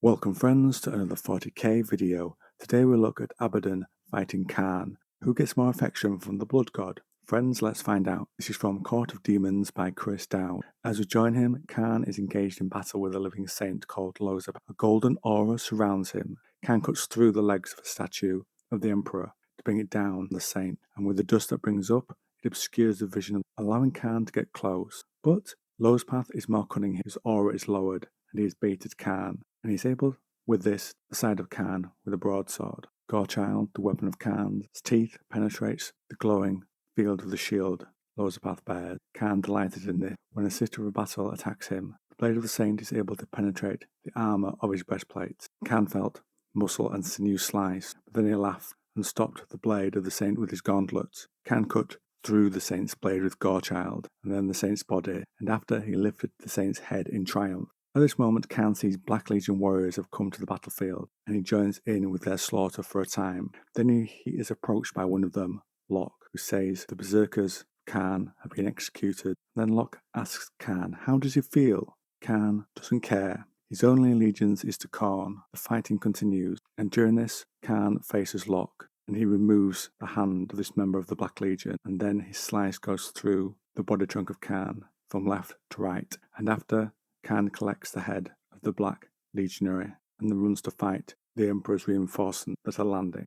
Welcome friends to another 40k video. Today we'll look at Abaddon fighting Khârn. Who gets more affection from the blood god? Friends, let's find out. This is from Court of Demons by Chris Dow. As we join him, Khârn is engaged in battle with a living saint called Lozab. A golden aura surrounds him. Khârn cuts through the legs of a statue of the Emperor to bring it down on the saint, and with the dust that brings up, it obscures the vision, allowing Khârn to get close. But Lozpath is more cunning. His aura is lowered, and he has baited Khârn, and he's able, with this, the side of Khârn with a broadsword. Gorechild, the weapon of Khârn's teeth, penetrates the glowing field of the shield Lozapath bears. Khârn delighted in this. When a sister of battle attacks him, the blade of the saint is able to penetrate the armour of his breastplate. Khârn felt muscle and sinew slice, but then he laughed and stopped the blade of the saint with his gauntlets. Khârn cut through the saint's blade with Gorechild, and then the saint's body, and after he lifted the saint's head in triumph. At this moment, Khârn sees Black Legion warriors have come to the battlefield, and he joins in with their slaughter for a time. Then he is approached by one of them, Locke, who says the berserkers of Khârn have been executed. Then Locke asks Khârn, how does he feel? Khârn doesn't care. His only allegiance is to Khornes. The fighting continues, and during this, Khârn faces Locke, and he removes the hand of this member of the Black Legion, and then his slice goes through the body trunk of Khârn from left to right, and after Khârn collects the head of the Black Legionary and then runs to fight the Emperor's reinforcements that are landing.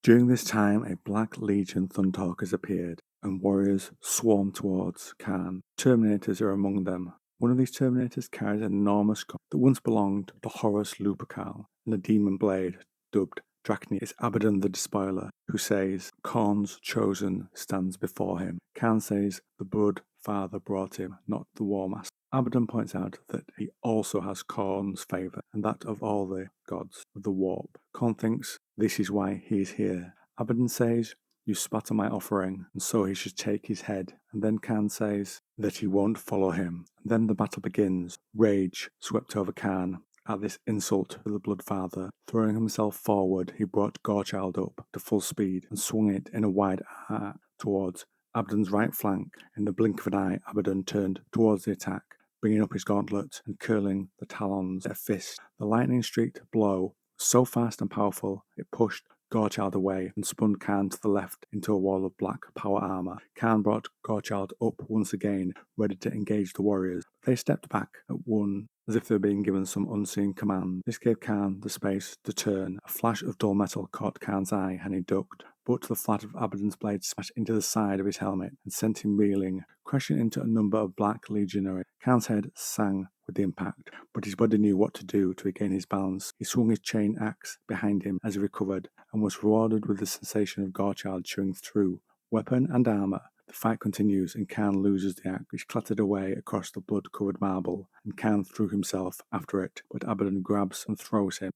During this time, a Black Legion Thunderhawk has appeared, and warriors swarm towards Khârn. Terminators are among them. One of these Terminators carries an enormous gun that once belonged to Horus Lupercal, and a demon blade dubbed Drachnia. It's Abaddon the Despoiler, who says Khorne's chosen stands before him. Khârn says the blood father brought him, not the War Master. Abaddon points out that he also has Khorne's favour, and that of all the gods of the warp. Khorne thinks this is why he is here. Abaddon says, you spat on my offering, and so he should take his head. And then Khârn says that he won't follow him. And then the battle begins. Rage swept over Khârn at this insult to the Bloodfather. Throwing himself forward, he brought Gorechild up to full speed and swung it in a wide arc towards Abaddon's right flank. In the blink of an eye, Abaddon turned towards the attack, bringing up his gauntlet and curling the talons at a fist. The lightning-streaked blow was so fast and powerful, it pushed Gorechild away and spun Khârn to the left into a wall of black power armour. Khârn brought Gorechild up once again, ready to engage the warriors. They stepped back at one, as if they were being given some unseen command. This gave Khârn the space to turn. A flash of dull metal caught Khârn's eye, and he ducked, but the flat of Abaddon's blade smashed into the side of his helmet and sent him reeling, crashing into a number of Black Legionaries. Khârn's head sang with the impact, but his body knew what to do to regain his balance. He swung his chain axe behind him as he recovered, and was rewarded with the sensation of Gorechild chewing through weapon and armour. The fight continues, and Khârn loses the axe, which clattered away across the blood-covered marble, and Khârn threw himself after it, but Abaddon grabs and throws him.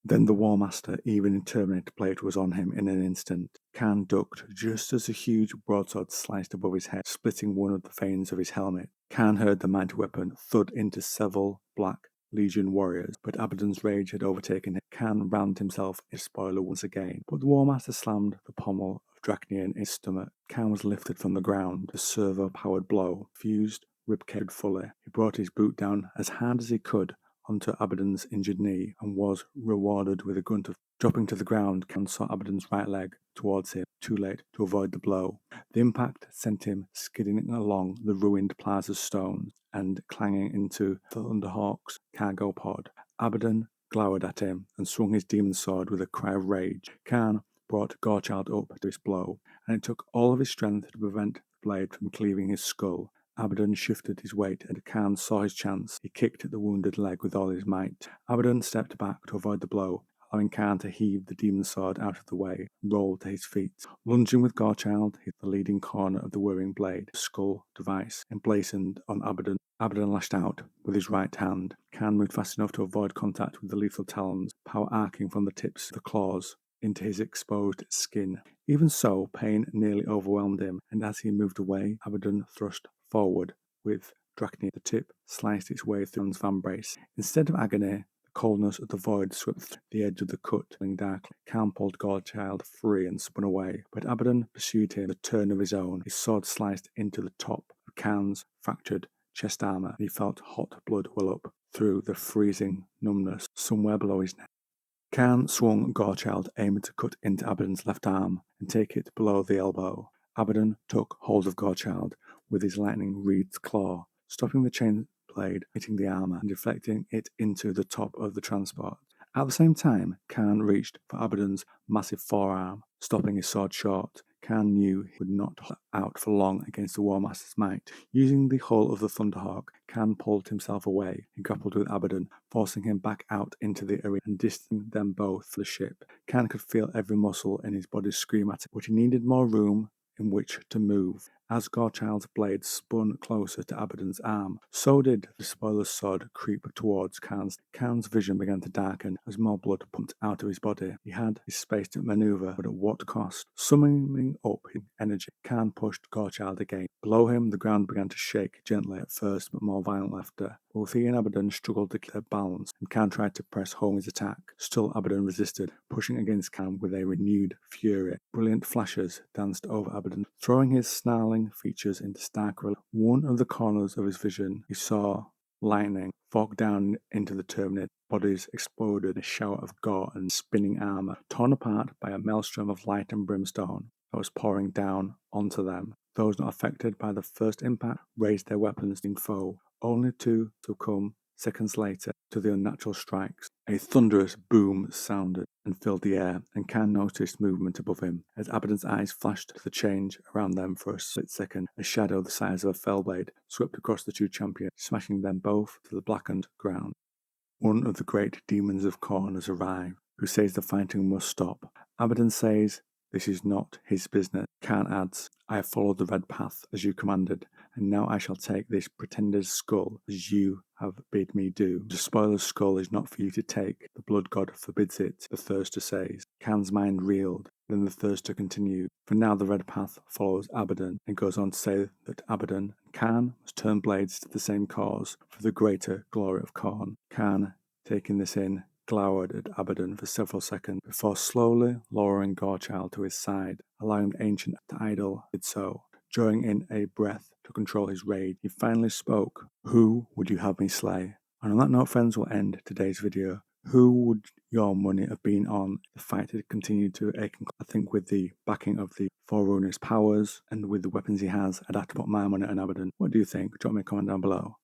Then the War Master, even in Terminator plate, was on him in an instant. Khârn ducked just as a huge broadsword sliced above his head, splitting one of the veins of his helmet. Khârn heard the mighty weapon thud into several Black Legion warriors, but Abaddon's rage had overtaken him. Khârn rammed himself in his spoiler once again, but the War Master slammed the pommel of Drachnia in his stomach. Khârn was lifted from the ground. The servo-powered blow fused ribcage fully. He brought his boot down as hard as he could onto Abaddon's injured knee, and was rewarded with a grunt of dropping to the ground. Khârn saw Abaddon's right leg towards him, too late to avoid the blow. The impact sent him skidding along the ruined plaza's stones and clanging into the Thunderhawk's cargo pod. Abaddon glowered at him and swung his demon sword with a cry of rage. Khârn brought Gorechild up to his blow, and it took all of his strength to prevent the blade from cleaving his skull. Abaddon shifted his weight, and Khârn saw his chance. He kicked at the wounded leg with all his might. Abaddon stepped back to avoid the blow, allowing Khârn to heave the demon sword out of the way and roll to his feet. Lunging with Gorechild, he hit the leading corner of the whirring blade, a skull device emblazoned on Abaddon. Abaddon lashed out with his right hand. Khârn moved fast enough to avoid contact with the lethal talons, power arcing from the tips of the claws into his exposed skin. Even so, pain nearly overwhelmed him, and as he moved away, Abaddon thrust forward with Drachnia. The tip sliced its way through his vambrace. Instead of agony, the coldness of the void swept the edge of the cut, turning darkly. Khârn pulled Gorechild free and spun away, but Abaddon pursued him with a turn of his own. His sword sliced into the top of Khârn's fractured chest armor, and he felt hot blood well up through the freezing numbness somewhere below his neck. Khârn swung Gorechild, aiming to cut into Abaddon's left arm and take it below the elbow. Abaddon took hold of Gorechild with his lightning-wreathed claw, stopping the chain blade hitting the armor and deflecting it into the top of the transport. At the same time, Khârn reached for Abaddon's massive forearm, stopping his sword short. Khârn knew he would not hold out for long against the War Master's might. Using the hull of the Thunderhawk, Khârn pulled himself away and grappled with Abaddon, forcing him back out into the arena and distancing them both from the ship. Khârn could feel every muscle in his body scream at him, but he needed more room in which to move. As Gorechild's blade spun closer to Abaddon's arm, so did the spoiler's sword creep towards Khârn's. Khârn's vision began to darken as more blood pumped out of his body. He had his space to maneuver, but at what cost? Summoning up his energy, Khârn pushed Gorechild again. Below him, the ground began to shake gently at first, but more violently after. Both he and Abaddon struggled to keep their balance, and Khârn tried to press home his attack. Still, Abaddon resisted, pushing against Khârn with a renewed fury. Brilliant flashes danced over Abaddon, throwing his snarling features into stark relief. One of the corners of his vision, he saw lightning fog down into the Terminator. Bodies exploded in a shower of gore and spinning armor, torn apart by a maelstrom of light and brimstone that was pouring down onto them. Those not affected by the first impact raised their weapons in foe, only to succumb seconds later to the unnatural strikes. A thunderous boom sounded and filled the air, and Khârn noticed movement above him. As Abaddon's eyes flashed to the change around them for a split second, a shadow the size of a fellblade swept across the two champions, smashing them both to the blackened ground. One of the great demons of Khorne has arrived, who says the fighting must stop. Abaddon says this is not his business. Khârn adds, I have followed the red path as you commanded, and now I shall take this pretender's skull as you have bid me do. The spoiler's skull is not for you to take. The blood god forbids it, the thirster says. Khârn's mind reeled, then the thirster continued. For now the red path follows Abaddon, and goes on to say that Abaddon and Khârn must turn blades to the same cause for the greater glory of Khorne. Khârn, taking this in, glowered at Abaddon for several seconds before slowly lowering Gorechild to his side, allowing the ancient idol did so. Drawing in a breath to control his rage, he finally spoke. Who would you have me slay? And on that note, friends, we'll end today's video. Who would your money have been on if the fight had continued to a conclusion? I think with the backing of the Forerunner's powers and with the weapons he has, I'd have to put my money on Abaddon. What do you think? Drop me a comment down below.